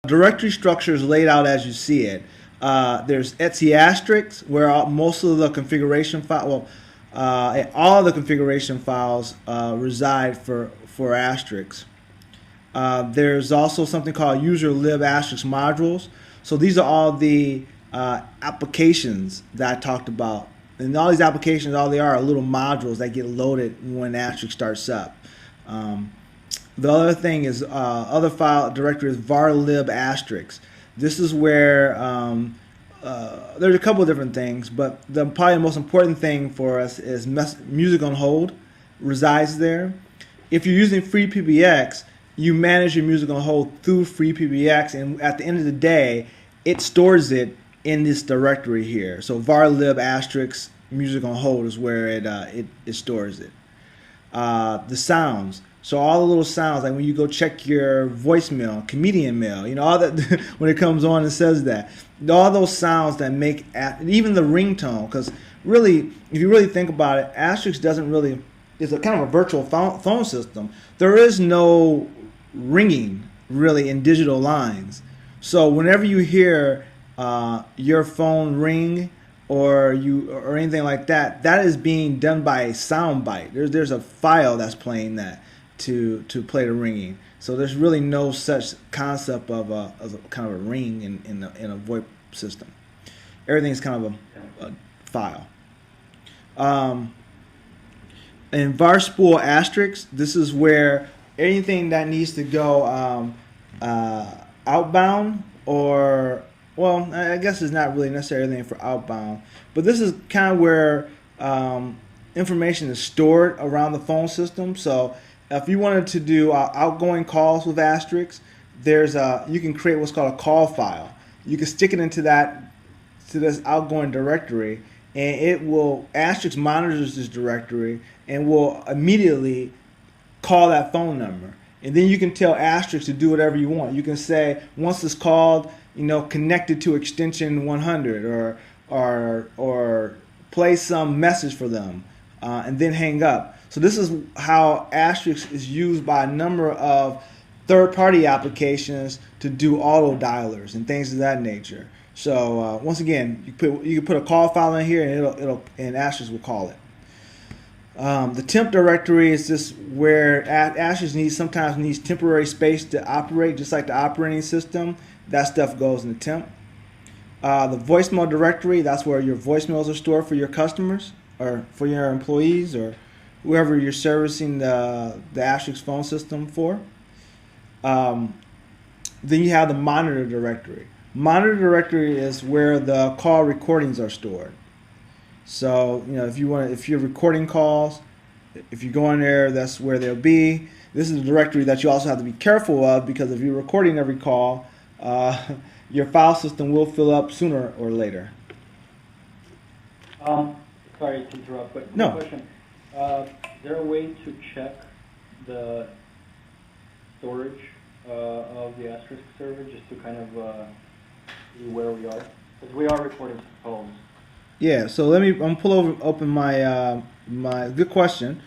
Directory structure is laid out as you see it. There's etc asterisk, where most of the configuration file, all the configuration files reside for asterisk. There's also something called user lib asterisk modules. So these are all the applications that I talked about. And all these applications, all they are little modules that get loaded when asterisk starts up. The other thing is other file directory is var lib asterisk. This is where there's a couple of different things, but probably the most important thing for us is music on hold resides there. If you're using FreePBX, you manage your music on hold through FreePBX, and at the end of the day, it stores it in this directory here. So var lib asterisk music on hold is where it stores it. The sounds. So all the little sounds, like when you go check your voicemail, comedian mail, you know, all that when it comes on and says that, all those sounds that make, even the ringtone, because really, if you really think about it, Asterisk doesn't really, it's a kind of a virtual phone system. There is no ringing really in digital lines. So whenever you hear your phone ring or anything like that, that is being done by a sound bite. There's a file that's playing that to play the ringing. So there's really no such concept of a kind of a ring in a VoIP system. Everything's kind of a file. And var spool asterisk, this is where anything that needs to go outbound, or, well, I guess it's not really necessarily anything for outbound, but this is kind of where information is stored around the phone system. So if you wanted to do outgoing calls with asterisk, you can create what's called a call file. You can stick it into this outgoing directory, and it will, asterisk monitors this directory and will immediately call that phone number. And then you can tell asterisk to do whatever you want. You can say, once it's called, connected to extension 100, or play some message for them, and then hang up. So this is how asterisk is used by a number of third-party applications to do auto dialers and things of that nature. So once again, you can put a call file in here, and and asterisk will call it. The temp directory is just where asterisk sometimes needs temporary space to operate, just like the operating system. That stuff goes in the temp. The voicemail directory, that's where your voicemails are stored for your customers or for your employees or whoever you're servicing the asterisk phone system for. Then you have the monitor directory. Monitor directory is where the call recordings are stored. So if you're recording calls, if you go in there, that's where they'll be. This is a directory that you also have to be careful of, because if you're recording every call, your file system will fill up sooner or later. Sorry to interrupt, but no. Question. Is there a way to check the storage of the Asterisk server, just to kind of see where we are? Because we are recording calls. Yeah, so I'm open my good question,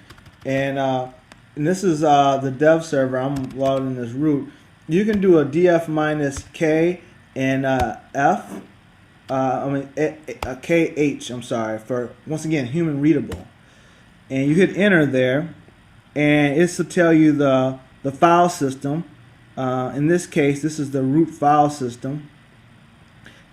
and this is the dev server. I'm logged in this root. You can do a df -k and f, a kh. I'm sorry, for once again human readable, and you hit enter there, and it's to tell you the file system. In this case, this is the root file system,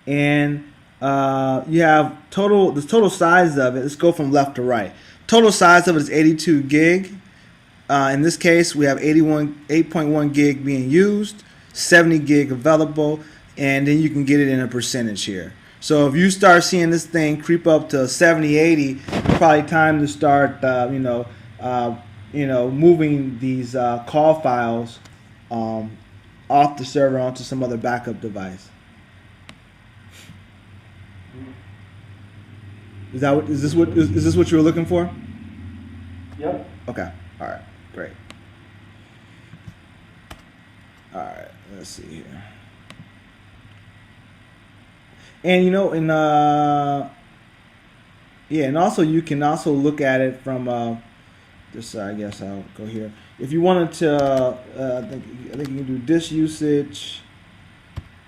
and you have the total size of it. Let's go from left to right. Total size of it is 82 gig. In this case, we have 8.1 gig being used, 70 gig available, and then you can get it in a percentage here. So if you start seeing this thing creep up to 70, 80, it's probably time to start, moving these call files off the server onto some other backup device. Is this what you were looking for? Yep. Okay. All right. Great. All right. Let's see here. And and also you can also look at it from this. I guess I'll go here. If you wanted to, I think you can do disk usage.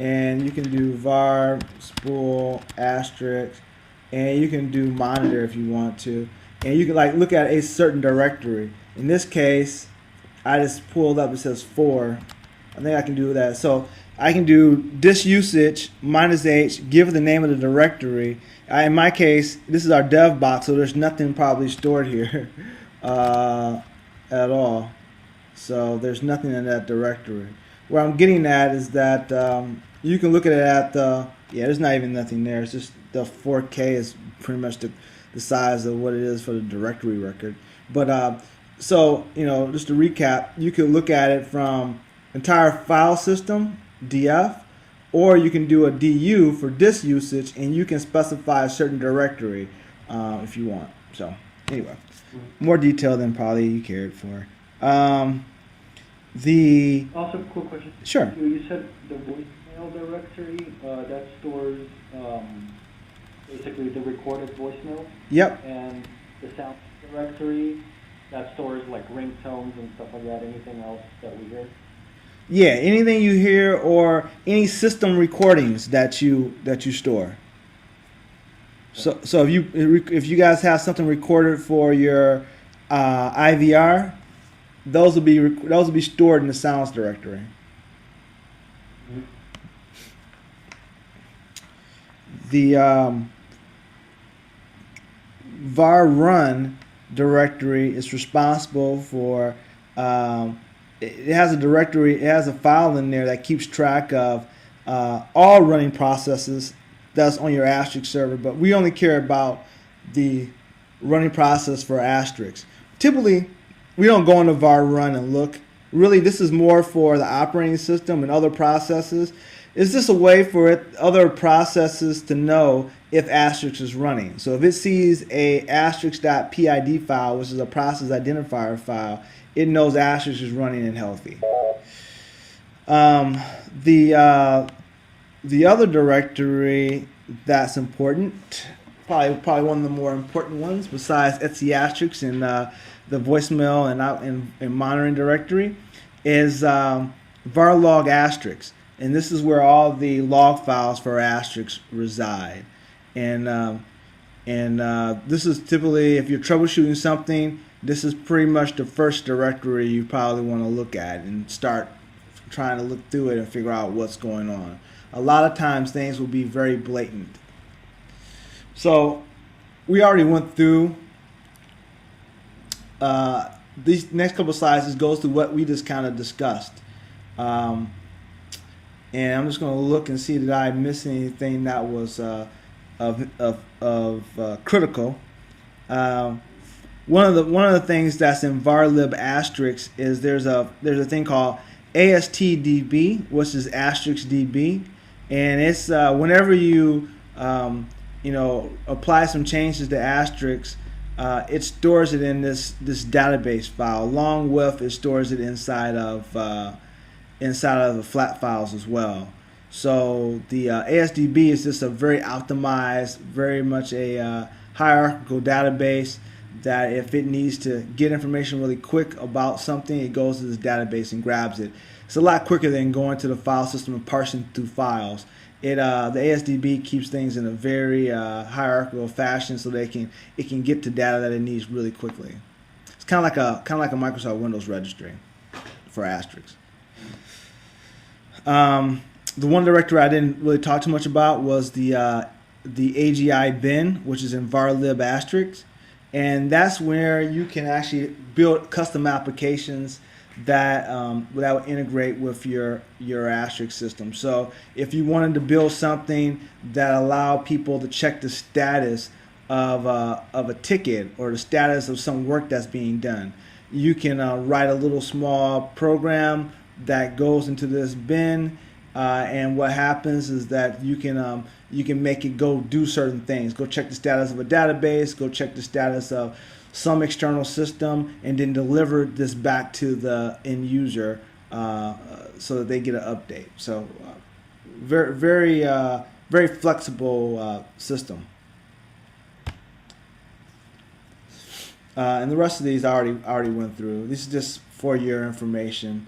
and you can do var spool asterisk, and you can do monitor if you want to, and you can like look at a certain directory. In this case, I just pulled up, it says 4. I think I can do that. So I can do disk usage -h, give the name of the directory. In my case, this is our dev box, so there's nothing probably stored here at all. So there's nothing in that directory. Where I'm getting at is that you can look at it at the, yeah, there's not even nothing there. It's just the 4K is pretty much the size of what it is for the directory record. But so, you know, just to recap, you can look at it from entire file system, DF, or you can do a DU for disk usage, and you can specify a certain directory if you want. So anyway, more detail than probably you cared for. Also, quick question. Sure. You said the voicemail directory that stores basically the recorded voicemail. Yep. And the sound directory that stores like ringtones and stuff like that. Anything else that we hear? Yeah, anything you hear or any system recordings that you store. So if you guys have something recorded for your IVR, those will be stored in the sounds directory. Mm-hmm. The var run directory is responsible for it has a directory, it has a file in there that keeps track of all running processes that's on your Asterisk server, but we only care about the running process for Asterisk. Typically, we don't go into var run and look. Really, this is more for the operating system and other processes. Is this a way for other processes to know if Asterisk is running? So if it sees a asterisk.pid file, which is a process identifier file, it knows Asterisk is running and healthy. The other directory that's important, probably one of the more important ones besides Etsy Asterisk and the voicemail and monitoring directory, is var log asterisk. And this is where all the log files for Asterisk reside. And this is typically, if you're troubleshooting something, this is pretty much the first directory you probably want to look at and start trying to look through it and figure out what's going on. A lot of times things will be very blatant. So we already went through these next couple slides. Just goes through what we just kind of discussed. And I'm just going to look and see that I missed anything that was critical. One of the things that's in varlib asterisk is there's a thing called ASTDB, which is asterisk DB, and it's whenever you apply some changes to asterisk, it stores it in this database file. Along with it stores it inside of the flat files as well. So the ASDB is just a very optimized, very much a hierarchical database that if it needs to get information really quick about something, it goes to this database and grabs it. It's a lot quicker than going to the file system and parsing through files. The ASDB keeps things in a very hierarchical fashion so it can get to data that it needs really quickly. It's kind of like a Microsoft Windows registry for Asterisk. The one directory I didn't really talk too much about was the AGI bin, which is in varlib asterisk, and that's where you can actually build custom applications that will integrate with your asterisk system. So if you wanted to build something that allowed people to check the status of a ticket or the status of some work that's being done, you can write a little small program that goes into this bin, and what happens is that you can make it go do certain things. Go check the status of a database, go check the status of some external system, and then deliver this back to the end user so that they get an update. So very flexible system. And the rest of these I already went through. This is just for your information.